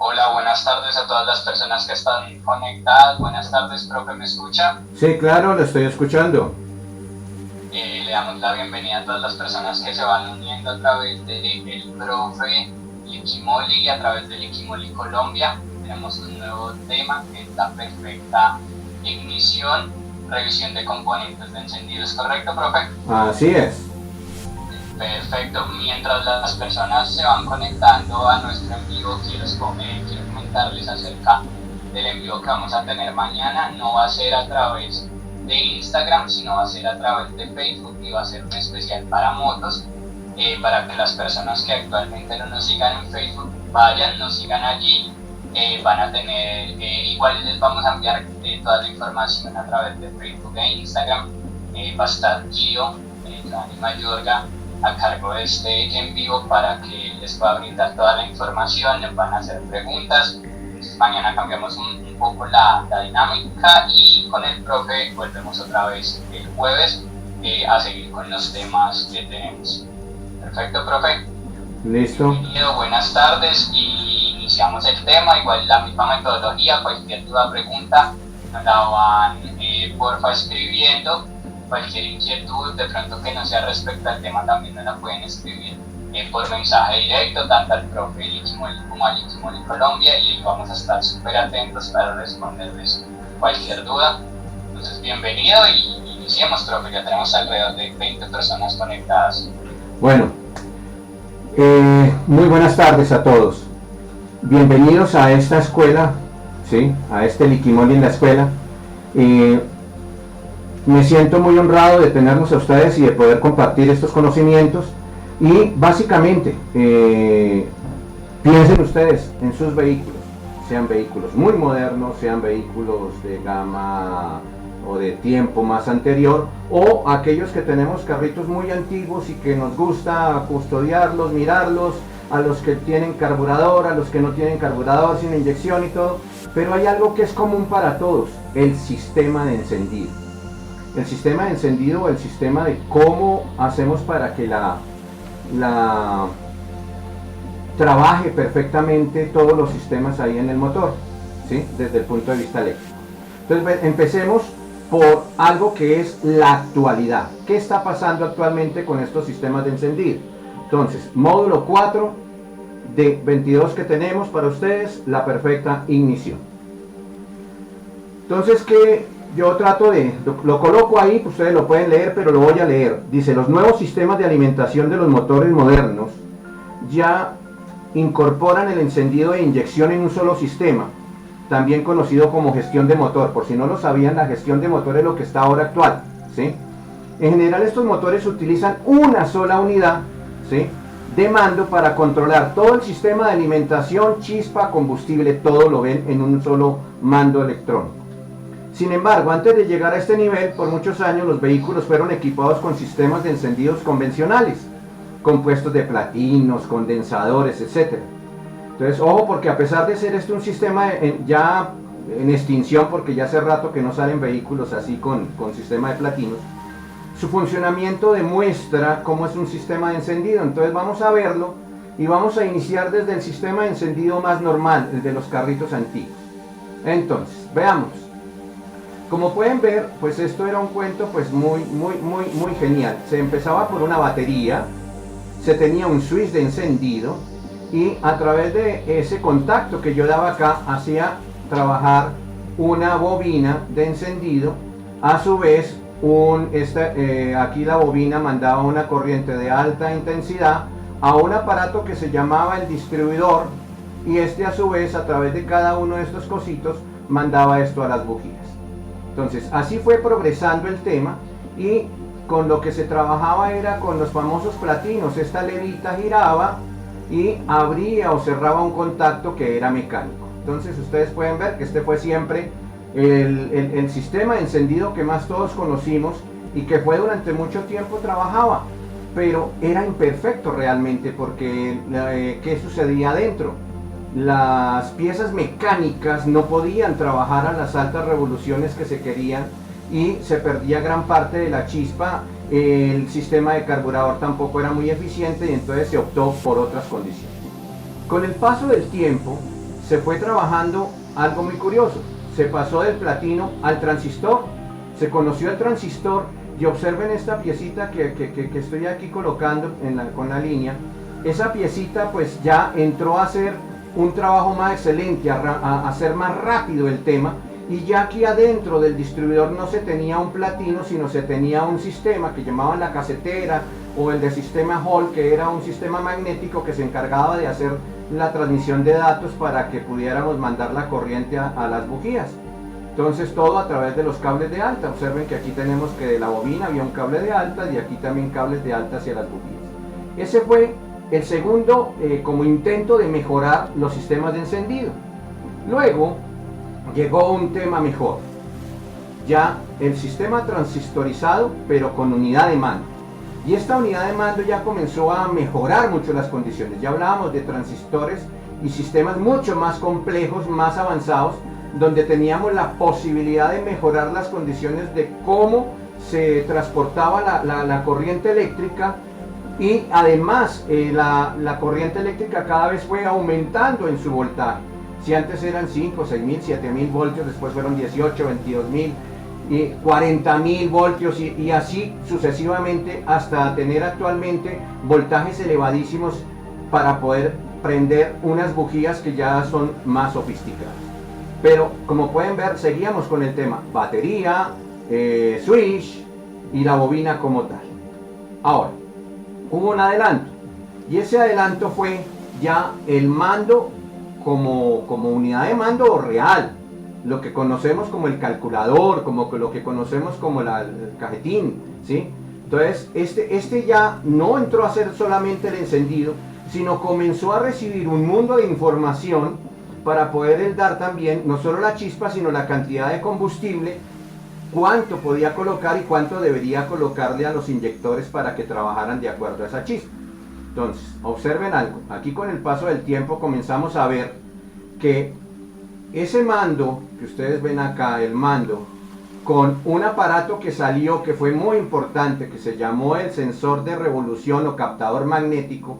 Hola, buenas tardes a todas las personas que están conectadas. Buenas tardes, profe, ¿me escucha? Sí, claro, lo estoy escuchando. Le damos la bienvenida a todas las personas que se van uniendo a través del profe Liquimoli y a través de Liquimoli Colombia. Tenemos un nuevo tema que es la perfecta ignición, revisión de componentes de encendido. ¿Es correcto, profe? Así es. Perfecto. Mientras las personas se van conectando a nuestro en vivo, quiero comentarles acerca del en vivo que vamos a tener mañana. No va a ser a través de Instagram, sino va a ser a través de Facebook y va a ser un especial para motos, para que las personas que actualmente no nos sigan en Facebook vayan, nos sigan allí. Van a tener, igual les vamos a enviar toda la información a través de Facebook e Instagram. Va a estar Gio, Dani Mayorga, a cargo de este en vivo para que les pueda brindar toda la información, les van a hacer preguntas. Entonces, mañana cambiamos un poco la dinámica y con el profe volvemos otra vez el jueves a seguir con los temas que tenemos. Perfecto, profe. Listo. Bienvenido, buenas tardes y iniciamos el tema. Igual la misma metodología, cualquier duda, pregunta, nos la van porfa escribiendo. Cualquier inquietud de pronto que no sea respecto al tema también nos la pueden escribir por mensaje directo, tanto al profe Liquimoli como a Liquimoli Colombia, y vamos a estar súper atentos para responderles cualquier duda. Entonces, bienvenido y iniciemos, profe. Ya tenemos alrededor de 20 personas conectadas. Bueno, muy buenas tardes a todos. Bienvenidos a esta escuela, ¿sí? A este Liquimoli en la escuela. Me siento muy honrado de tenerlos a ustedes y de poder compartir estos conocimientos. Y básicamente, piensen ustedes en sus vehículos, sean vehículos muy modernos, sean vehículos de gama o de tiempo más anterior, o aquellos que tenemos carritos muy antiguos y que nos gusta custodiarlos, mirarlos, a los que tienen carburador, a los que no tienen carburador, sin inyección y todo. Pero hay algo que es común para todos: el sistema de encendido. El sistema de encendido, o el sistema de cómo hacemos para que la trabaje perfectamente todos los sistemas ahí en el motor, ¿sí? Desde el punto de vista eléctrico. Entonces, empecemos por algo que es la actualidad. ¿Qué está pasando actualmente con estos sistemas de encendido? Entonces, módulo 4 de 22 que tenemos para ustedes, la perfecta ignición. Entonces, ¿qué? Yo trato de, lo coloco ahí, pues ustedes lo pueden leer, pero lo voy a leer. Dice: los nuevos sistemas de alimentación de los motores modernos ya incorporan el encendido e inyección en un solo sistema, también conocido como gestión de motor. Por si no lo sabían, la gestión de motor es lo que está ahora actual, ¿sí? En general, estos motores utilizan una sola unidad, ¿sí?, de mando para controlar todo el sistema de alimentación, chispa, combustible, todo lo ven en un solo mando electrónico. Sin embargo, antes de llegar a este nivel, por muchos años los vehículos fueron equipados con sistemas de encendidos convencionales, compuestos de platinos, condensadores, etc. Entonces, ojo, porque a pesar de ser este un sistema ya en extinción, porque ya hace rato que no salen vehículos así con sistema de platinos, su funcionamiento demuestra cómo es un sistema de encendido. Entonces vamos a verlo y vamos a iniciar desde el sistema de encendido más normal, el de los carritos antiguos. Entonces, veamos. Como pueden ver, pues esto era un cuento pues muy genial. Se empezaba por una batería, se tenía un switch de encendido y a través de ese contacto que yo daba acá hacía trabajar una bobina de encendido. A su vez, aquí la bobina mandaba una corriente de alta intensidad a un aparato que se llamaba el distribuidor, y este a su vez, a través de cada uno de estos cositos, mandaba esto a las bujías. Entonces, así fue progresando el tema, y con lo que se trabajaba era con los famosos platinos. Esta levita giraba y abría o cerraba un contacto que era mecánico. Entonces, ustedes pueden ver que este fue siempre el sistema de encendido que más todos conocimos y que fue durante mucho tiempo trabajaba, pero era imperfecto realmente, porque ¿qué sucedía adentro? Las piezas mecánicas no podían trabajar a las altas revoluciones que se querían y se perdía gran parte de la chispa. El sistema de carburador tampoco era muy eficiente y entonces se optó por otras condiciones. Con el paso del tiempo se fue trabajando algo muy curioso. Se pasó del platino al transistor, se conoció el transistor, y observen esta piecita que estoy aquí colocando con la línea. Esa piecita pues ya entró a hacer un trabajo más excelente, a hacer más rápido el tema, y ya aquí adentro del distribuidor no se tenía un platino, sino se tenía un sistema que llamaban la casetera o el de sistema Hall, que era un sistema magnético que se encargaba de hacer la transmisión de datos para que pudiéramos mandar la corriente a las bujías. Entonces todo a través de los cables de alta. Observen que aquí tenemos que de la bobina había un cable de alta y aquí también cables de alta hacia las bujías. Ese fue el segundo como intento de mejorar los sistemas de encendido. Luego llegó un tema mejor, ya el sistema transistorizado pero con unidad de mando. Y esta unidad de mando ya comenzó a mejorar mucho las condiciones. Ya hablábamos de transistores y sistemas mucho más complejos, más avanzados, donde teníamos la posibilidad de mejorar las condiciones de cómo se transportaba la corriente eléctrica, y además la corriente eléctrica cada vez fue aumentando en su voltaje. Si antes eran 5, 6.000, 7.000 voltios, después fueron 18, 22.000, y 40.000 voltios y así sucesivamente hasta tener actualmente voltajes elevadísimos para poder prender unas bujías que ya son más sofisticadas. Pero como pueden ver, seguíamos con el tema batería, switch y la bobina como tal. Ahora, hubo un adelanto, y ese adelanto fue ya el mando como unidad de mando real, lo que conocemos como el calculador, como lo que conocemos como el cajetín, ¿sí? Entonces este ya no entró a ser solamente el encendido, sino comenzó a recibir un mundo de información para poder dar también no solo la chispa, sino la cantidad de combustible, cuánto podía colocar y cuánto debería colocarle a los inyectores para que trabajaran de acuerdo a esa chispa. Entonces, observen algo, aquí con el paso del tiempo comenzamos a ver que ese mando que ustedes ven acá, el mando, con un aparato que salió que fue muy importante, que se llamó el sensor de revolución o captador magnético,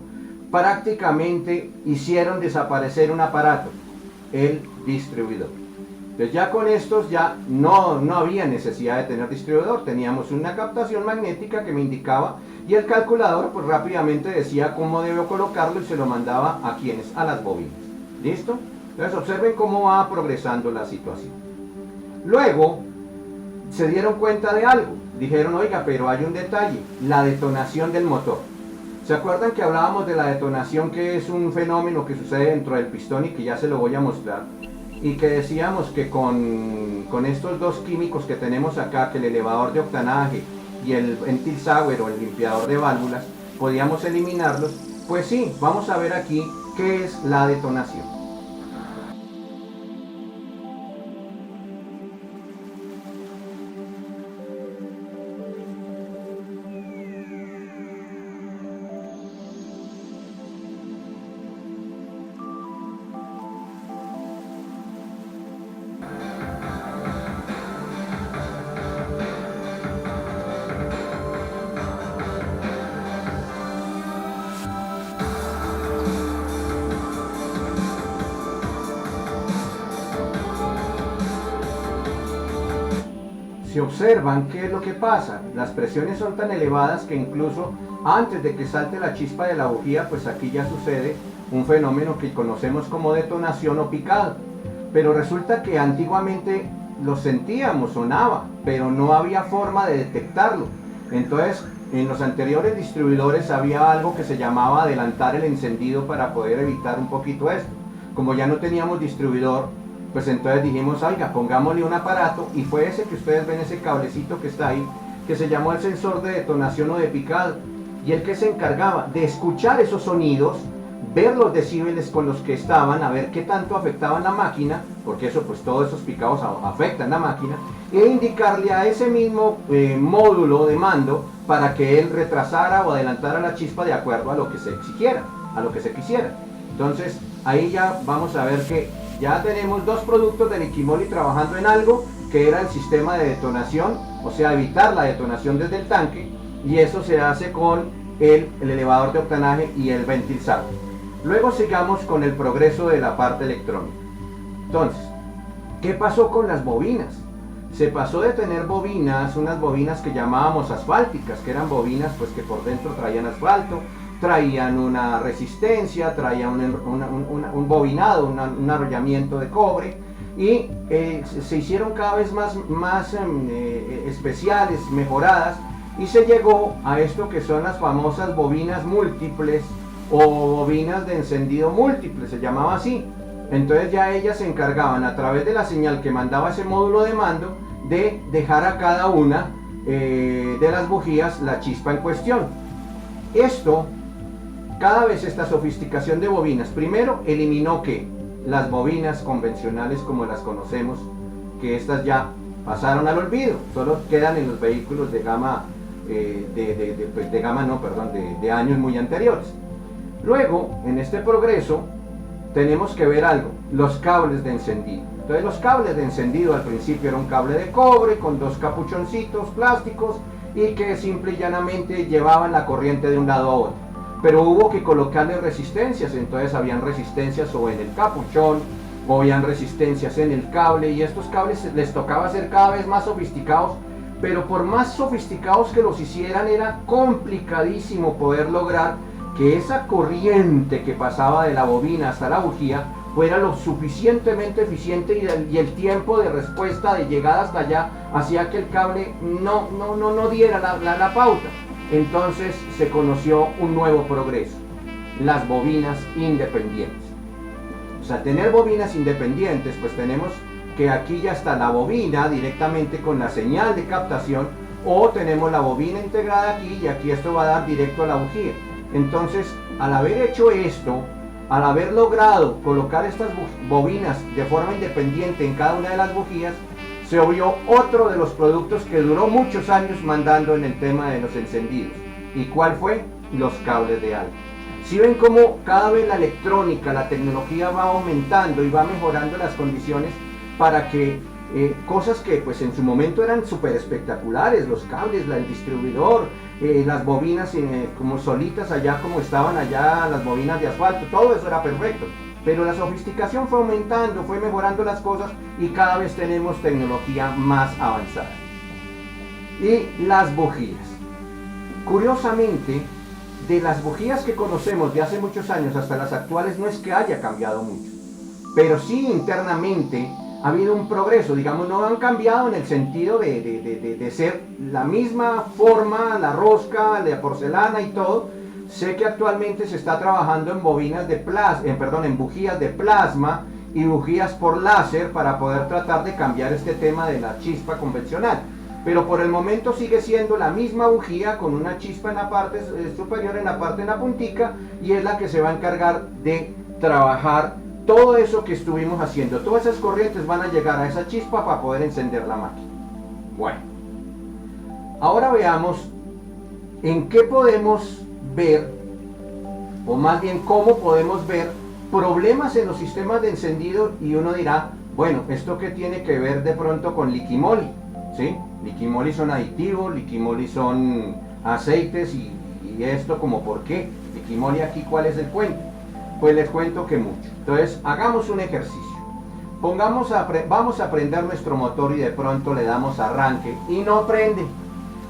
prácticamente hicieron desaparecer un aparato, el distribuidor. Entonces ya con estos ya no había necesidad de tener distribuidor, teníamos una captación magnética que me indicaba, y el calculador pues rápidamente decía cómo debo colocarlo y se lo mandaba a quienes, a las bobinas. ¿Listo? Entonces observen cómo va progresando la situación. Luego se dieron cuenta de algo, dijeron, oiga, pero hay un detalle, la detonación del motor. ¿Se acuerdan que hablábamos de la detonación, que es un fenómeno que sucede dentro del pistón y que ya se lo voy a mostrar? Y que decíamos que con estos dos químicos que tenemos acá, que el elevador de octanaje y el ventil Sauer o el limpiador de válvulas, podíamos eliminarlos. Pues sí, vamos a ver aquí qué es la detonación. Si observan, ¿qué es lo que pasa? Las presiones son tan elevadas que incluso antes de que salte la chispa de la bujía, pues aquí ya sucede un fenómeno que conocemos como detonación o picado. Pero resulta que antiguamente lo sentíamos, sonaba, pero no había forma de detectarlo. Entonces, en los anteriores distribuidores había algo que se llamaba adelantar el encendido para poder evitar un poquito esto. Como ya no teníamos distribuidor, pues entonces dijimos, oiga, pongámosle un aparato, y fue ese que ustedes ven, ese cablecito que está ahí, que se llamó el sensor de detonación o de picado, y el que se encargaba de escuchar esos sonidos, ver los decibeles con los que estaban, a ver qué tanto afectaban la máquina, porque eso, pues todos esos picados afectan la máquina, e indicarle a ese mismo módulo de mando para que él retrasara o adelantara la chispa de acuerdo a lo que se exigiera, a lo que se quisiera. Entonces ahí ya vamos a ver que ya tenemos dos productos de Liquimoli trabajando en algo que era el sistema de detonación, o sea, evitar la detonación desde el tanque, y eso se hace con el elevador de octanaje y el ventil Sauer. Luego sigamos con el progreso de la parte electrónica. Entonces, ¿qué pasó con las bobinas? Se pasó de tener bobinas, unas bobinas que llamábamos asfálticas, que eran bobinas pues que por dentro traían asfalto, traían una resistencia, traían un bobinado, un arrollamiento de cobre, y se hicieron cada vez más especiales, mejoradas, y se llegó a esto que son las famosas bobinas múltiples o bobinas de encendido múltiple, se llamaba así. Entonces ya ellas se encargaban, a través de la señal que mandaba ese módulo de mando, de dejar a cada una de las bujías la chispa en cuestión. Esto, cada vez esta sofisticación de bobinas, primero eliminó que las bobinas convencionales como las conocemos, que estas ya pasaron al olvido, solo quedan en los vehículos de gama, de años muy anteriores. Luego, en este progreso, tenemos que ver algo, los cables de encendido. Entonces los cables de encendido al principio era un cable de cobre con dos capuchoncitos plásticos y que simple y llanamente llevaban la corriente de un lado a otro. Pero hubo que colocarle resistencias, entonces habían resistencias o en el capuchón o habían resistencias en el cable, y estos cables les tocaba ser cada vez más sofisticados, pero por más sofisticados que los hicieran era complicadísimo poder lograr que esa corriente que pasaba de la bobina hasta la bujía fuera lo suficientemente eficiente y el tiempo de respuesta de llegada hasta allá hacía que el cable no diera la pauta. Entonces se conoció un nuevo progreso, las bobinas independientes. O sea, tener bobinas independientes, pues tenemos que aquí ya está la bobina directamente con la señal de captación, o tenemos la bobina integrada aquí y aquí esto va a dar directo a la bujía. Entonces, al haber hecho esto, al haber logrado colocar estas bobinas de forma independiente en cada una de las bujías, se obvió otro de los productos que duró muchos años mandando en el tema de los encendidos. ¿Y cuál fue? Los cables de alta. Si ven cómo cada vez la electrónica, la tecnología va aumentando y va mejorando las condiciones para que cosas que pues en su momento eran súper espectaculares, los cables, el distribuidor, las bobinas como solitas allá, como estaban allá las bobinas de asfalto, todo eso era perfecto. Pero la sofisticación fue aumentando, fue mejorando las cosas y cada vez tenemos tecnología más avanzada. Y las bujías. Curiosamente, de las bujías que conocemos de hace muchos años hasta las actuales no es que haya cambiado mucho, pero sí internamente ha habido un progreso, digamos, no han cambiado en el sentido de ser la misma forma, la rosca, la porcelana y todo. Sé que actualmente se está trabajando en bobinas de en bujías de plasma y bujías por láser para poder tratar de cambiar este tema de la chispa convencional. Pero por el momento sigue siendo la misma bujía con una chispa en la parte superior, en la puntica, y es la que se va a encargar de trabajar todo eso que estuvimos haciendo. Todas esas corrientes van a llegar a esa chispa para poder encender la máquina. Bueno, ahora veamos en qué podemos ver, o más bien cómo podemos ver problemas en los sistemas de encendido, y uno dirá, bueno, ¿esto qué tiene que ver de pronto con liquimoli? ¿Sí? Liquimoli son aditivos, liquimoli son aceites y esto como por qué. Liquimoli aquí, ¿cuál es el cuento? Pues les cuento que mucho. Entonces, hagamos un ejercicio. Vamos a prender nuestro motor y de pronto le damos arranque y no prende.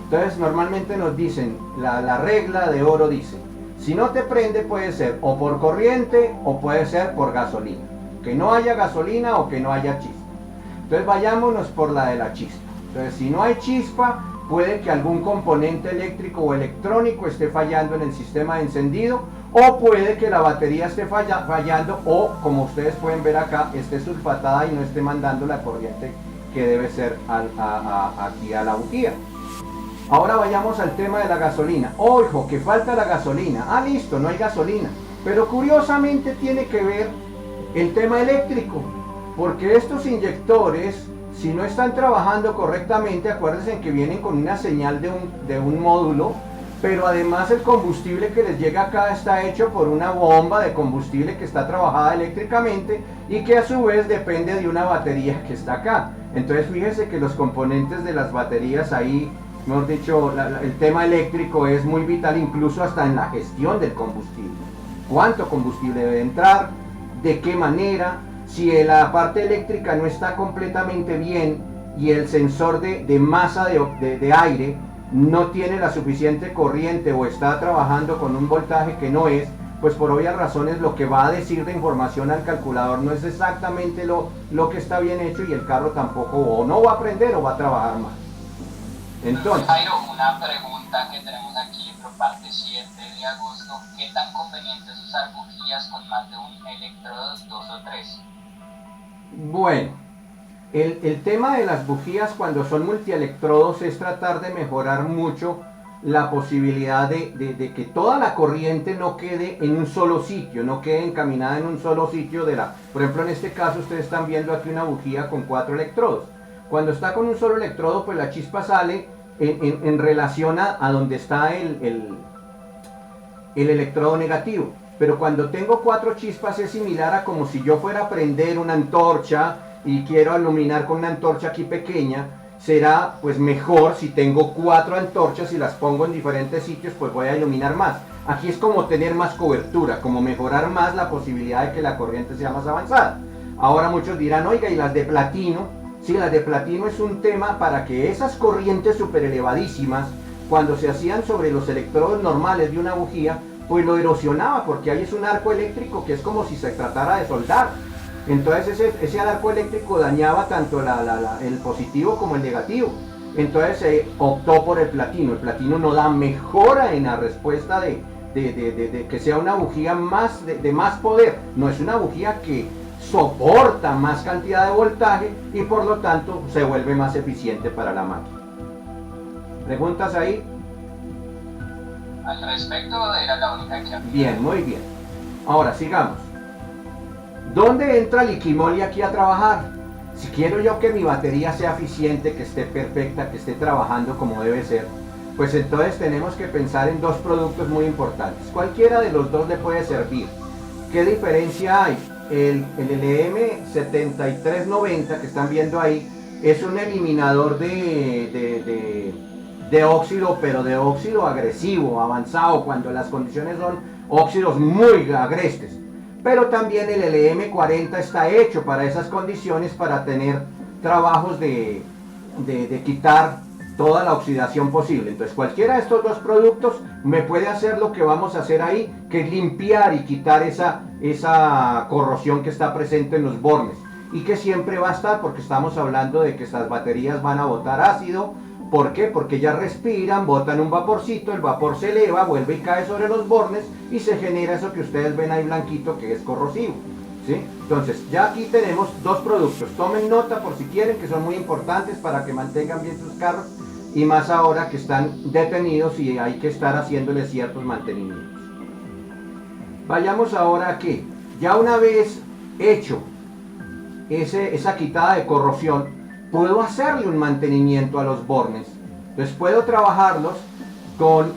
Entonces, normalmente nos dicen, la regla de oro dice, si no te prende puede ser o por corriente o puede ser por gasolina. Que no haya gasolina o que no haya chispa. Entonces, vayámonos por la de la chispa. Entonces, si no hay chispa, puede que algún componente eléctrico o electrónico esté fallando en el sistema de encendido, o puede que la batería esté fallando, o como ustedes pueden ver acá, esté sulfatada y no esté mandando la corriente que debe ser aquí a la bujía. Ahora vayamos al tema de la gasolina. Ojo, que falta la gasolina. Ah, listo, no hay gasolina. Pero curiosamente tiene que ver el tema eléctrico, porque estos inyectores, si no están trabajando correctamente, acuérdense que vienen con una señal de un módulo, pero además el combustible que les llega acá está hecho por una bomba de combustible que está trabajada eléctricamente y que a su vez depende de una batería que está acá. Entonces fíjense que los componentes de las baterías ahí, mejor dicho, el tema eléctrico es muy vital, incluso hasta en la gestión del combustible. ¿Cuánto combustible debe entrar? ¿De qué manera? Si la parte eléctrica no está completamente bien y el sensor de masa de aire no tiene la suficiente corriente o está trabajando con un voltaje que no es, pues por obvias razones lo que va a decir de información al calculador no es exactamente lo que está bien hecho, y el carro tampoco o no va a aprender o va a trabajar mal. Entonces, Jairo, una pregunta que tenemos aquí por parte 7 de agosto: ¿qué tan conveniente es usar bujías con más de un electrodo, 2 o 3? Bueno, el tema de las bujías cuando son multielectrodos es tratar de mejorar mucho la posibilidad de que toda la corriente no quede en un solo sitio, no quede encaminada en un solo sitio por ejemplo, en este caso ustedes están viendo aquí una bujía con 4 electrodos. Cuando está con un solo electrodo, pues la chispa sale en relación a donde está el electrodo negativo. Pero cuando tengo 4 chispas es similar a como si yo fuera a prender una antorcha y quiero iluminar con una antorcha aquí pequeña. Será pues mejor si tengo 4 antorchas y las pongo en diferentes sitios, pues voy a iluminar más. Aquí es como tener más cobertura, como mejorar más la posibilidad de que la corriente sea más avanzada. Ahora muchos dirán, oiga, ¿y las de platino? Sí, las de platino es un tema para que esas corrientes super elevadísimas, cuando se hacían sobre los electrodos normales de una bujía, pues lo erosionaba, porque ahí es un arco eléctrico que es como si se tratara de soldar. Entonces ese arco eléctrico dañaba tanto el positivo como el negativo. Entonces se optó por el platino. El platino no da mejora en la respuesta de que sea una bujía de más poder. No es una bujía que soporta más cantidad de voltaje y por lo tanto se vuelve más eficiente para la máquina. ¿Preguntas ahí? Al respecto era la única que había. Bien, muy bien. Ahora sigamos. ¿Dónde entra Liquimoli aquí a trabajar? Si quiero yo que mi batería sea eficiente, que esté perfecta, que esté trabajando como debe ser, pues entonces tenemos que pensar en 2 productos muy importantes. Cualquiera de los 2 le puede servir. ¿Qué diferencia hay? El LM7390 que están viendo ahí es un eliminador de óxido, pero de óxido agresivo, avanzado, cuando las condiciones son óxidos muy agrestes. Pero también el LM40 está hecho para esas condiciones, para tener trabajos de quitar toda la oxidación posible. Entonces cualquiera de estos 2 productos me puede hacer lo que vamos a hacer ahí, que es limpiar y quitar esa corrosión que está presente en los bornes, y que siempre va a estar, porque estamos hablando de que estas baterías van a botar ácido. ¿Por qué? Porque ya respiran, botan un vaporcito, el vapor se eleva, vuelve y cae sobre los bornes y se genera eso que ustedes ven ahí blanquito, que es corrosivo, ¿sí? Entonces ya aquí tenemos 2 productos. Tomen nota por si quieren, que son muy importantes para que mantengan bien sus carros, y más ahora que están detenidos y hay que estar haciéndoles ciertos mantenimientos. Vayamos ahora aquí. Ya una vez hecho esa quitada de corrosión, puedo hacerle un mantenimiento a los bornes. Entonces puedo trabajarlos con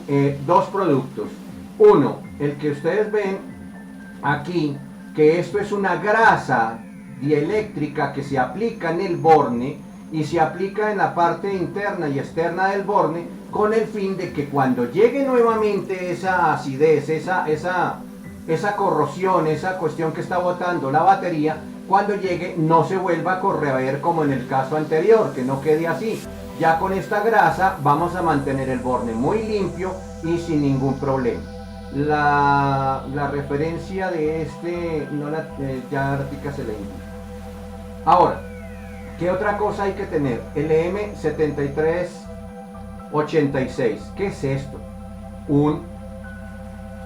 2 productos. Uno, el que ustedes ven aquí, que esto es una grasa dieléctrica que se aplica en el borne y se aplica en la parte interna y externa del borne, con el fin de que cuando llegue nuevamente esa acidez, esa corrosión, esa cuestión que está botando la batería, cuando llegue no se vuelva a correr como en el caso anterior, que no quede así. Ya con esta grasa vamos a mantener el borne muy limpio y sin ningún problema. La referencia de este, ya Artica se le indica. Ahora, ¿qué otra cosa hay que tener? El M7386. ¿Qué es esto?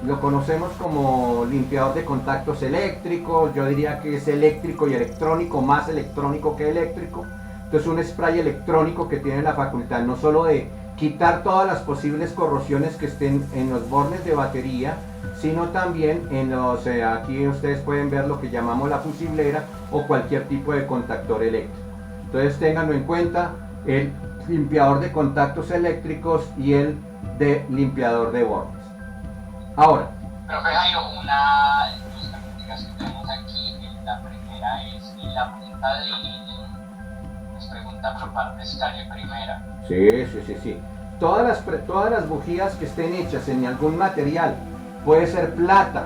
Lo conocemos como limpiador de contactos eléctricos. Yo diría que es eléctrico y electrónico, más electrónico que eléctrico. Entonces un spray electrónico que tiene la facultad no solo de quitar todas las posibles corrosiones que estén en los bornes de batería, sino también en los, aquí ustedes pueden ver lo que llamamos la fusiblera o cualquier tipo de contactor eléctrico. Entonces ténganlo en cuenta, el limpiador de contactos eléctricos y el de limpiador de bornes. Ahora, profe Jairo, una de las preguntas que tenemos aquí, la primera es, ¿y la punta de inicio? Nos pregunta por parte de calle primera. Sí. Todas las bujías que estén hechas en algún material, puede ser plata,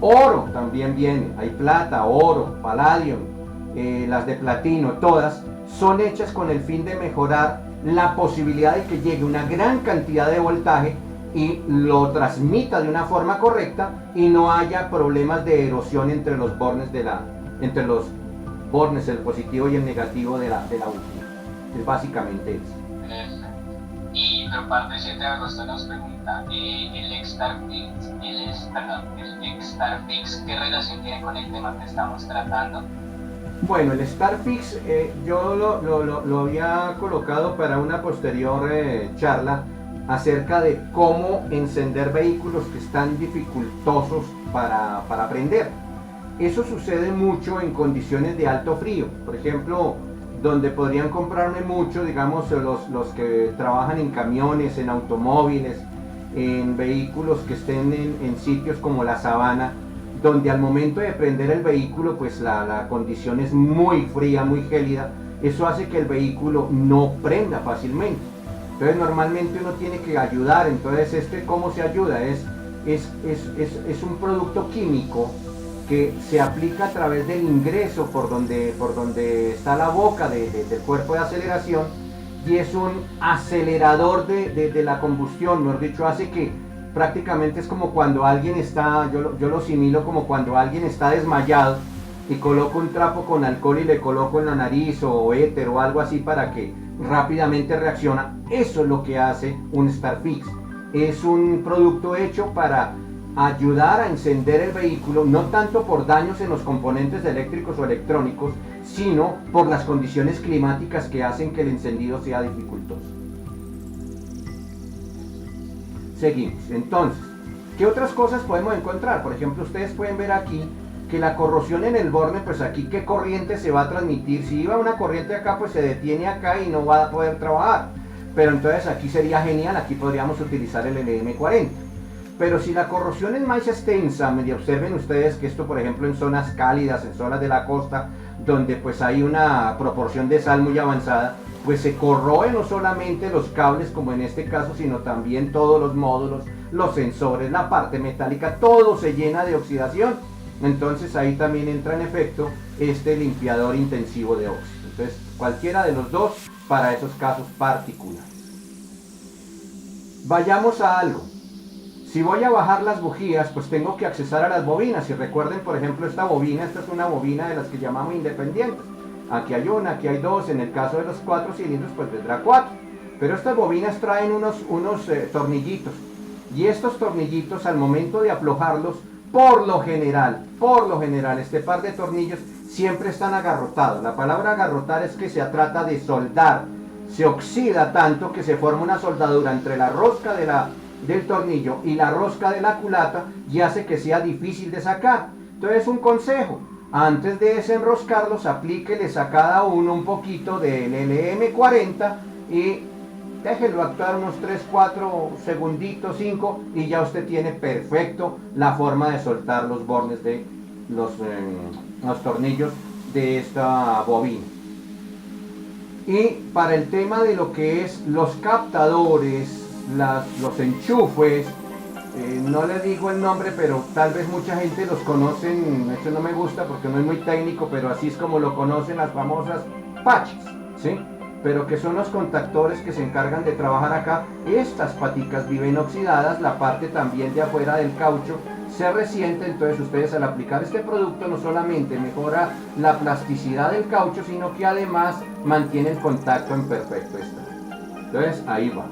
Oro también viene, hay plata, oro, palladium, las de platino, todas son hechas con el fin de mejorar la posibilidad de que llegue una gran cantidad de voltaje y lo transmita de una forma correcta y no haya problemas de erosión entre los bornes el positivo y el negativo de la bujía. Es básicamente eso. Perfecto. Y por parte 7 de agosto nos pregunta, el Starfix, ¿qué relación tiene con el tema que estamos tratando? Bueno, el Starfix yo lo había colocado para una posterior charla acerca de cómo encender vehículos que están dificultosos para prender. Eso sucede mucho en condiciones de alto frío. Por ejemplo, donde podrían comprarme mucho, digamos, los que trabajan en camiones, en automóviles, en vehículos que estén en sitios como la sabana, donde al momento de prender el vehículo, pues la condición es muy fría, muy gélida. Eso hace que el vehículo no prenda fácilmente. Entonces normalmente uno tiene que ayudar. Entonces ¿cómo se ayuda? Es un producto químico que se aplica a través del ingreso por donde está la boca del cuerpo de aceleración, y es un acelerador de la combustión. Mejor dicho, hace que prácticamente es como cuando alguien está, yo lo asimilo como cuando alguien está desmayado y coloco un trapo con alcohol y le coloco en la nariz o éter o algo así para que rápidamente reacciona. Eso es lo que hace un Starfix. Es un producto hecho para ayudar a encender el vehículo, no tanto por daños en los componentes eléctricos o electrónicos, sino por las condiciones climáticas que hacen que el encendido sea dificultoso. Seguimos. Entonces, ¿qué otras cosas podemos encontrar? Por ejemplo, ustedes pueden ver aquí que la corrosión en el borne, pues aquí qué corriente se va a transmitir. Si iba una corriente acá, pues se detiene acá y no va a poder trabajar. Pero entonces aquí sería genial, aquí podríamos utilizar el LM40. Pero si la corrosión es más extensa, observen ustedes que esto, por ejemplo, en zonas cálidas, en zonas de la costa, donde pues hay una proporción de sal muy avanzada, pues se corroe no solamente los cables, como en este caso, sino también todos los módulos, los sensores, la parte metálica, todo se llena de oxidación. Entonces ahí también entra en efecto este limpiador intensivo de óxido. Entonces cualquiera de los dos para esos casos particulares. Vayamos a algo. Si voy a bajar las bujías, pues tengo que accesar a las bobinas. Y recuerden, por ejemplo, esta es una bobina de las que llamamos independientes. Aquí hay una, aquí hay dos. En el caso de los 4 cilindros, pues vendrá 4. Pero estas bobinas traen unos tornillitos. Y estos tornillitos, al momento de aflojarlos, por lo general, este par de tornillos siempre están agarrotados. La palabra agarrotar es que se trata de soldar. Se oxida tanto que se forma una soldadura entre la rosca del tornillo y la rosca de la culata, y hace que sea difícil de sacar. Entonces, un consejo: antes de desenroscarlos, aplíqueles a cada uno un poquito del LM40 y déjenlo actuar unos 3, 4 segunditos, 5, y ya usted tiene perfecto la forma de soltar los bornes de los tornillos de esta bobina. Y para el tema de lo que es los captadores, los enchufes, no les digo el nombre, pero tal vez mucha gente los conocen. Eso no me gusta porque no es muy técnico, pero así es como lo conocen, las famosas patches, ¿sí? Pero que son los contactores que se encargan de trabajar acá. Estas paticas viven oxidadas, la parte también de afuera del caucho se resiente. Entonces ustedes, al aplicar este producto, no solamente mejora la plasticidad del caucho, sino que además mantiene el contacto en perfecto estado. Entonces ahí va.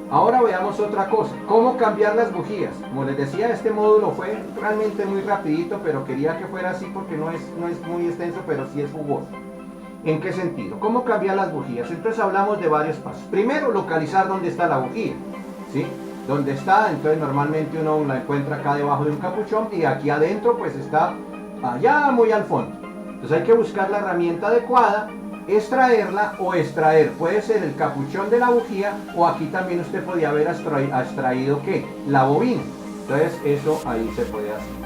Ahora veamos otra cosa: cómo cambiar las bujías. Como les decía, este módulo fue realmente muy rapidito, pero quería que fuera así porque no es muy extenso, pero sí es jugoso. ¿En qué sentido? ¿Cómo cambiar las bujías? Entonces hablamos de varios pasos. Primero, localizar dónde está la bujía, ¿sí? ¿Dónde está? Entonces normalmente uno la encuentra acá debajo de un capuchón, y aquí adentro pues está allá muy al fondo. Entonces hay que buscar la herramienta adecuada, extraerla o extraer. Puede ser el capuchón de la bujía, o aquí también usted podría haber extraído ¿qué? La bobina. Entonces eso ahí se puede hacer.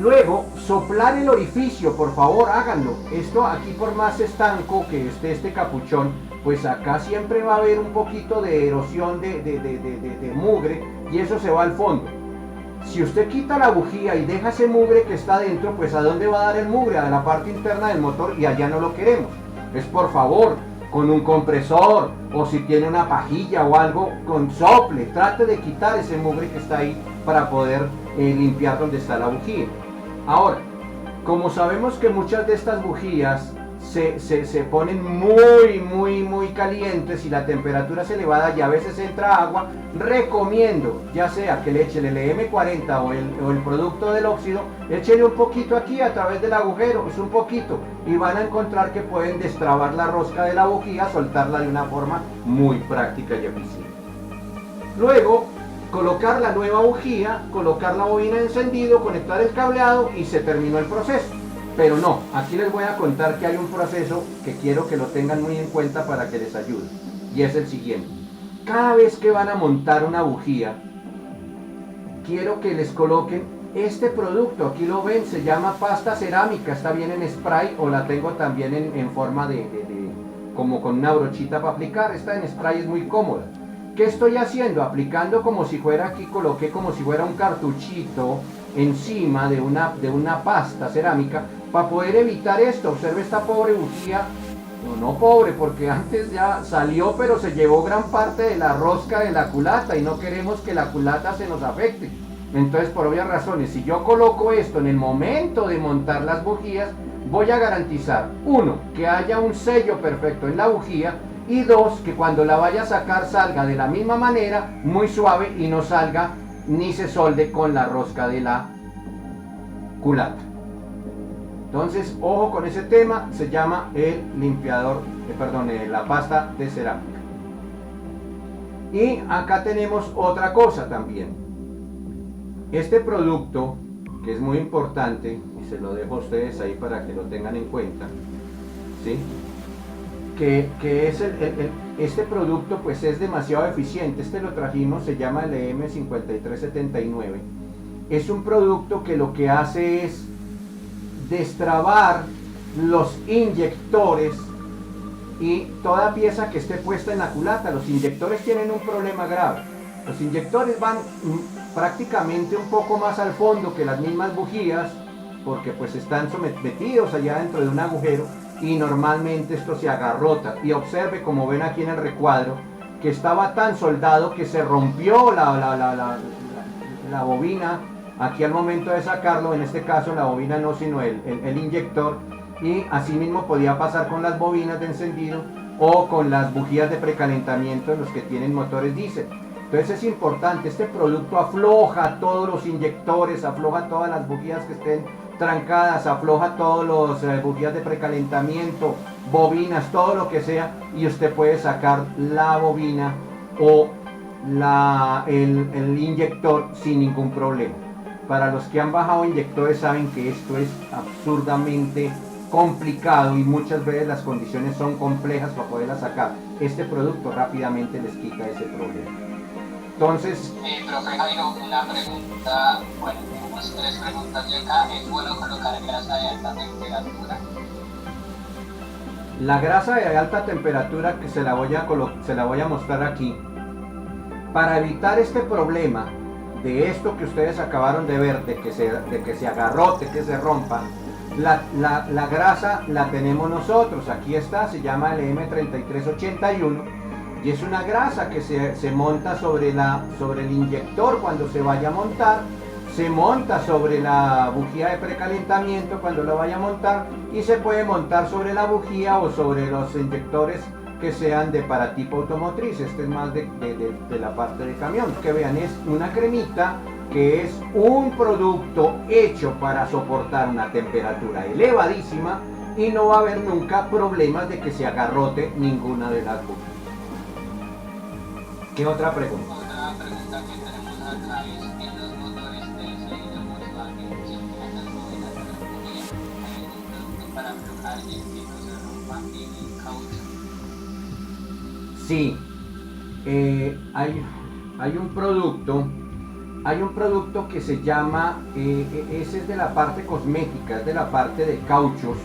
Luego, soplar el orificio, por favor háganlo. Esto aquí, por más estanco que esté este capuchón, pues acá siempre va a haber un poquito de erosión de mugre, y eso se va al fondo. Si usted quita la bujía y deja ese mugre que está dentro, pues ¿a dónde va a dar el mugre? A la parte interna del motor, y allá no lo queremos. Es, por favor, con un compresor, o si tiene una pajilla o algo, con sople, trate de quitar ese mugre que está ahí para poder limpiar donde está la bujía. Ahora, como sabemos que muchas de estas bujías se ponen muy calientes y la temperatura es elevada y a veces entra agua, recomiendo, ya sea que le echen el M40 o el producto del óxido, échenle un poquito aquí a través del agujero, es un poquito, y van a encontrar que pueden destrabar la rosca de la bujía, soltarla de una forma muy práctica y eficiente. Luego, colocar la nueva bujía, colocar la bobina de encendido, conectar el cableado y se terminó el proceso. Pero no, aquí les voy a contar que hay un proceso que quiero que lo tengan muy en cuenta para que les ayude. Y es el siguiente. Cada vez que van a montar una bujía, quiero que les coloquen este producto. Aquí lo ven, se llama pasta cerámica. Está bien en spray o la tengo también en forma como con una brochita para aplicar. Esta en spray es muy cómoda. ¿Qué estoy haciendo? Aplicando como si fuera, aquí coloqué como si fuera un cartuchito encima de una pasta cerámica para poder evitar esto. Observe esta pobre bujía, no pobre porque antes ya salió, pero se llevó gran parte de la rosca de la culata y no queremos que la culata se nos afecte. Entonces, por obvias razones, si yo coloco esto en el momento de montar las bujías, voy a garantizar, uno, que haya un sello perfecto en la bujía, y dos, que cuando la vaya a sacar salga de la misma manera, muy suave, y no salga ni se solde con la rosca de la culata. Entonces, ojo con ese tema, se llama el limpiador, la pasta de cerámica. Y acá tenemos otra cosa también. Este producto, que es muy importante, y se lo dejo a ustedes ahí para que lo tengan en cuenta, ¿sí? Que es este producto pues es demasiado eficiente. Este lo trajimos, se llama el EM5379. Es un producto que lo que hace es destrabar los inyectores y toda pieza que esté puesta en la culata. Los inyectores tienen un problema grave. Los inyectores van prácticamente un poco más al fondo que las mismas bujías, porque pues están metidos allá dentro de un agujero, y normalmente esto se agarrota. Y observe, como ven aquí en el recuadro, que estaba tan soldado que se rompió la bobina aquí al momento de sacarlo. En este caso la bobina no, sino el inyector, y asimismo podía pasar con las bobinas de encendido o con las bujías de precalentamiento en los que tienen motores diésel. Entonces es importante, este producto afloja todos los inyectores, afloja todas las bujías que estén trancadas, afloja todos los bujías de precalentamiento, bobinas, todo lo que sea, y usted puede sacar la bobina o el inyector sin ningún problema. Para los que han bajado inyectores saben que esto es absurdamente complicado y muchas veces las condiciones son complejas para poderla sacar. Este producto rápidamente les quita ese problema. Entonces, profe Jairo, una pregunta, bueno, tenemos 3 preguntas de acá. ¿Es bueno colocar grasa de alta temperatura? La grasa de alta temperatura, que se la voy a mostrar aquí, para evitar este problema de esto que ustedes acabaron de ver, de que se agarrote, que se rompa, la grasa la tenemos nosotros. Aquí está, se llama el M3381. Y es una grasa que se monta sobre el inyector cuando se vaya a montar, se monta sobre la bujía de precalentamiento cuando lo vaya a montar, y se puede montar sobre la bujía o sobre los inyectores que sean de paratipo automotriz. Este es más de la parte de camión. Que vean, es una cremita que es un producto hecho para soportar una temperatura elevadísima y no va a haber nunca problemas de que se agarrote ninguna de las bujías. ¿Qué otra pregunta? Otra pregunta que tenemos acá es: en los motores Tesla y de Volkswagen se utilizan las bobinas de la bujía. ¿Hay algún producto para aflojar y que no se rompa en el caucho? Sí, hay un producto que se llama, ese es de la parte cosmética, es de la parte de cauchos.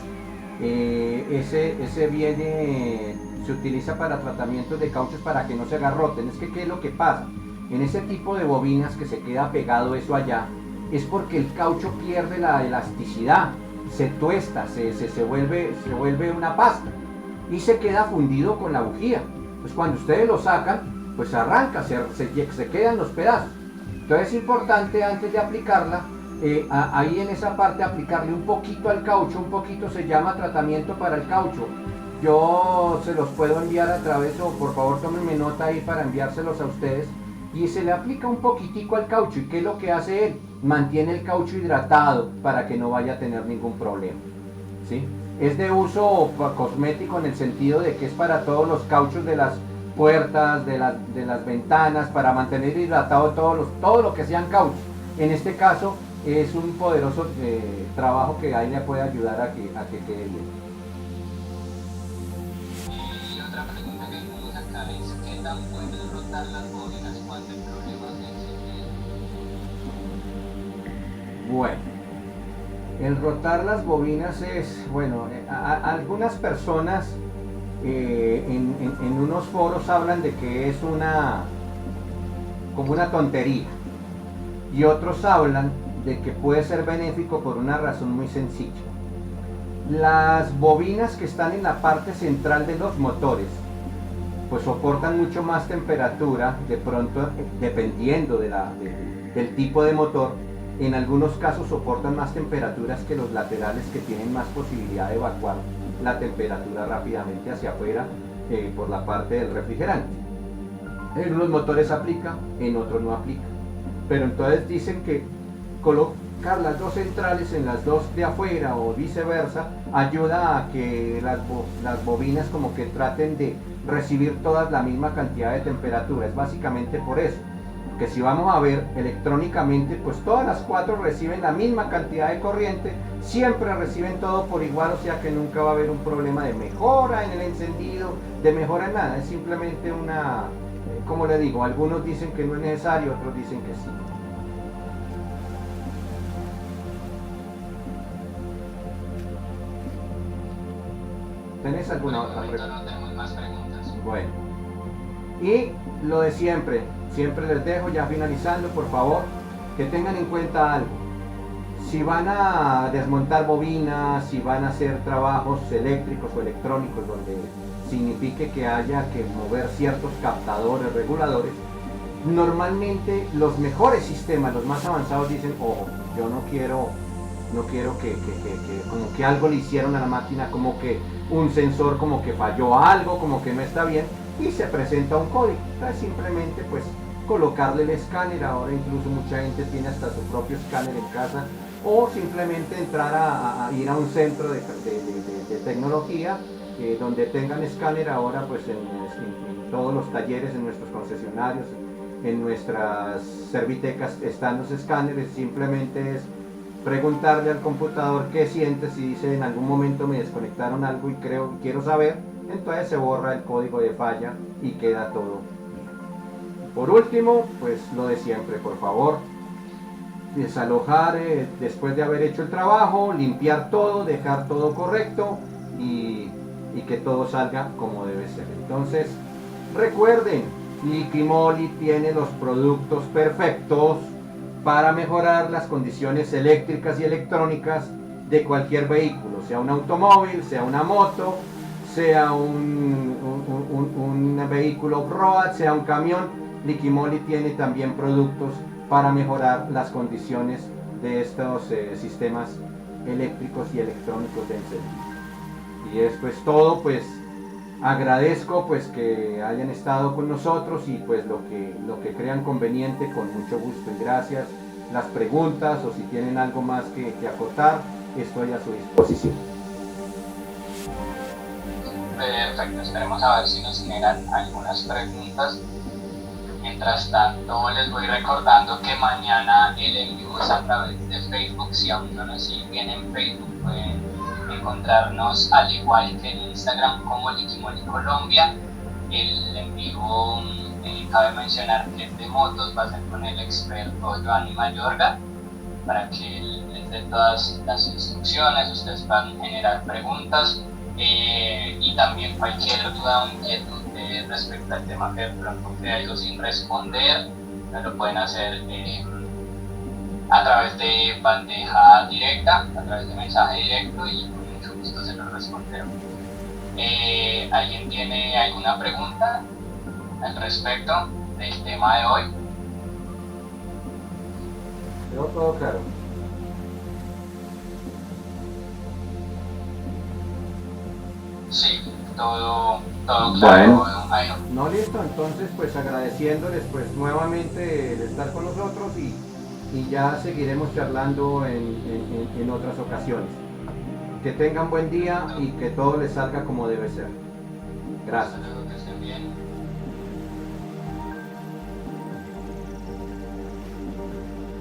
Ese viene, se utiliza para tratamientos de cauchos para que no se agarroten. Es que ¿qué es lo que pasa? en ese tipo de bobinas que se queda pegado eso allá, es porque el caucho pierde la elasticidad, se tuesta, se vuelve una pasta y se queda fundido con la bujía. Pues cuando ustedes lo sacan, pues arranca, se quedan los pedazos. Entonces es importante antes de aplicarla, ahí en esa parte aplicarle un poquito al caucho, un poquito se llama tratamiento para el caucho. Yo se los puedo enviar a través, o por favor tómenme nota ahí para enviárselos a ustedes, y se le aplica un poquitico al caucho. ¿Y qué es lo que hace él? Mantiene el caucho hidratado para que no vaya a tener ningún problema, ¿sí? Es de uso cosmético en el sentido de que es para todos los cauchos de las puertas, de las ventanas, para mantener hidratado todo lo que sean cauchos. En este caso es un poderoso trabajo que ahí le puede ayudar a que quede bien. Y otra pregunta que tenemos acá es: ¿qué tan bueno es rotar las bobinas cuando hay problemas de encendido? Bueno, el rotar las bobinas es, bueno, algunas personas en unos foros hablan de que es como una tontería, y otros hablan de que puede ser benéfico por una razón muy sencilla. Las bobinas que están en la parte central de los motores pues soportan mucho más temperatura, de pronto dependiendo del tipo de motor. En algunos casos soportan más temperaturas que los laterales, que tienen más posibilidad de evacuar la temperatura rápidamente hacia afuera por la parte del refrigerante. En unos motores aplica, en otros no aplica. Pero entonces dicen que colocar las dos centrales en las dos de afuera o viceversa ayuda a que las bobinas como que traten de recibir todas la misma cantidad de temperatura. Es básicamente por eso que, si vamos a ver electrónicamente, pues todas las cuatro reciben la misma cantidad de corriente, siempre reciben todo por igual, o sea que nunca va a haber un problema de mejora en el encendido, de mejora en nada. Es simplemente una, como le digo, algunos dicen que no es necesario, otros dicen que sí. ¿Tenés alguna otra pregunta? No tenemos más preguntas. Bueno, y lo de siempre les dejo, ya finalizando, por favor, que tengan en cuenta algo. Si van a desmontar bobinas, si van a hacer trabajos eléctricos o electrónicos donde signifique que haya que mover ciertos captadores, reguladores, normalmente los mejores sistemas, los más avanzados, dicen: ojo, yo no quiero que como que algo le hicieron a la máquina, como que un sensor como que falló algo, como que no está bien, y se presenta un código. Entonces simplemente pues colocarle el escáner. Ahora incluso mucha gente tiene hasta su propio escáner en casa, o simplemente entrar a ir a un centro de tecnología donde tengan escáner. Ahora pues en todos los talleres, en nuestros concesionarios, en nuestras servitecas están los escáneres. Simplemente es preguntarle al computador qué siente. Si dice: en algún momento me desconectaron algo y quiero saber, entonces se borra el código de falla y queda todo bien. Por último, pues lo de siempre, por favor, desalojar después de haber hecho el trabajo, limpiar todo, dejar todo correcto y que todo salga como debe ser. Entonces, recuerden, Liquimoli tiene los productos perfectos para mejorar las condiciones eléctricas y electrónicas de cualquier vehículo, sea un automóvil, sea una moto, sea un vehículo off-road, sea un camión. Liquimoli tiene también productos para mejorar las condiciones de estos sistemas eléctricos y electrónicos de encendido. Y es pues todo. Pues agradezco pues que hayan estado con nosotros, y pues lo que crean conveniente, con mucho gusto y gracias. Las preguntas, o si tienen algo más que acotar, estoy a su disposición. Perfecto, esperemos a ver si nos generan algunas preguntas. Mientras tanto, les voy recordando que mañana el envío es a través de Facebook. Si aún no nos siguen en Facebook, pueden encontrarnos al igual que en Instagram como Liquimoli Colombia. El envío, cabe mencionar que es de motos, va a ser con el experto Joanny Mayorga, para que les dé todas las instrucciones, ustedes puedan generar preguntas y también cualquier duda o inquietud respecto al tema que de pronto quede algo sin responder. Lo pueden hacer a través de bandeja directa, a través de mensaje directo y con mucho gusto se los respondemos. ¿Alguien tiene alguna pregunta al respecto del tema de hoy? Todo claro. Sí, todo claro, Bueno. don Jairo. No, listo, entonces pues agradeciéndoles pues nuevamente el estar con nosotros y ya seguiremos charlando en otras ocasiones. Que tengan buen día y que todo les salga como debe ser. Gracias. Hasta luego, que estén bien.